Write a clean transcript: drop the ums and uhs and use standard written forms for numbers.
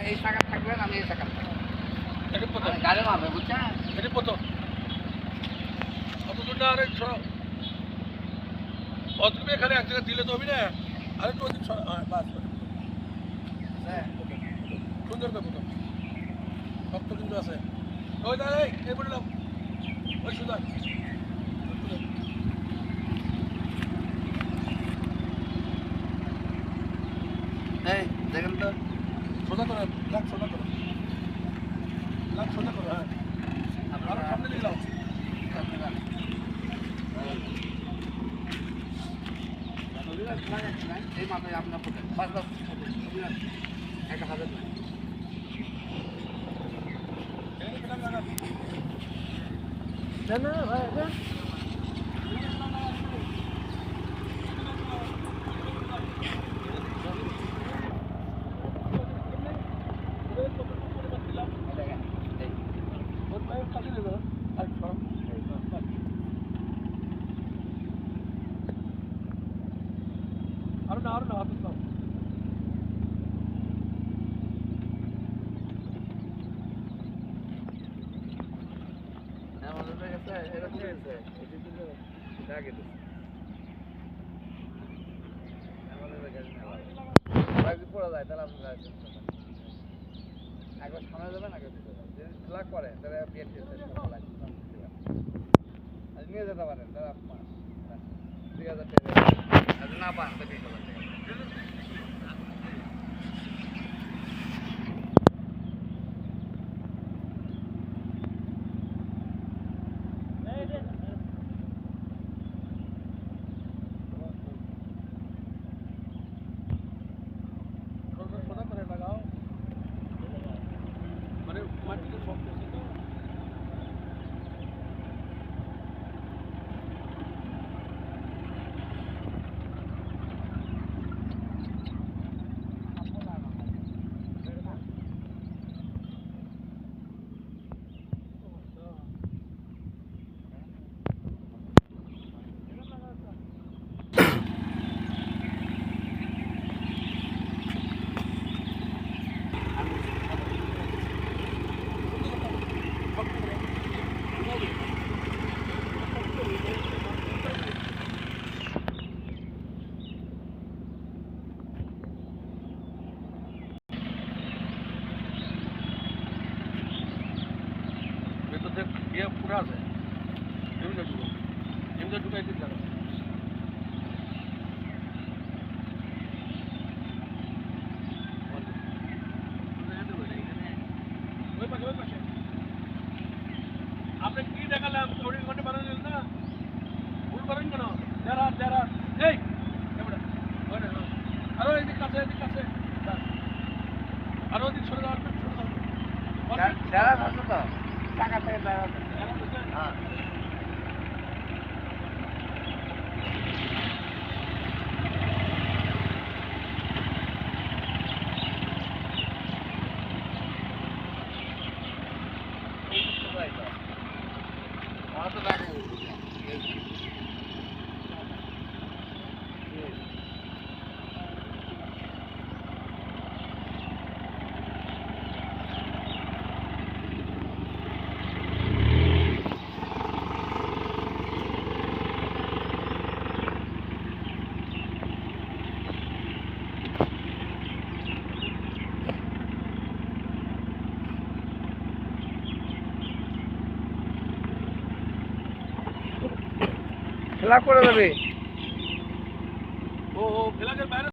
এই টাকা থাকবেন, আমি এই টাকা থাকবো। গাড়ি মারবে, বুঝছেন? এটা কত? অত দূর না, আরে অতটুকু এখানে এক জায়গায় দিলে তো হবে না। আরেকটু অধিক বাস সুন্দর করে প্রথম শক্ত কিন্তু আছে। ওই দাঁড়াই এই বললাম ওই সুদার এই দেখেন তো, সোজা করে লাখ সোজা করে লাখ সোজা করে। হ্যাঁ আরো সামনে দিলাম এই মাথায় আপনার পকেট 5 1,000 না ভাই আরো না হাত দাও। পড়া যায় তাহলে আপনার একবার সামনে যাবেন, আগে পিছিয়ে যাবেন। যদি ফ্লাগ করে তাহলে নিয়ে যেতে পারেন, তাহলে 2,000 টাকা না পান তো 20,000 টাকা। মানে মাটিতে সব কিছু তো ভেতর দিয়ে পুরো আছে এমনি ঢুকাই দিতে হবে। ওই পাশে আপনি কি দেখালাম? চড়ির ঘন্টা বানালেন না, ভুল করেন কেন? যারা এই আরো এদিক কাছে আরো ওদিক সরে যাওয়ার যারা আছে তো টাকা থেকে যারা আছে। হ্যাঁ আমার তো টাকা খেলা করে দেবে। ও ফেলাকের বাইরে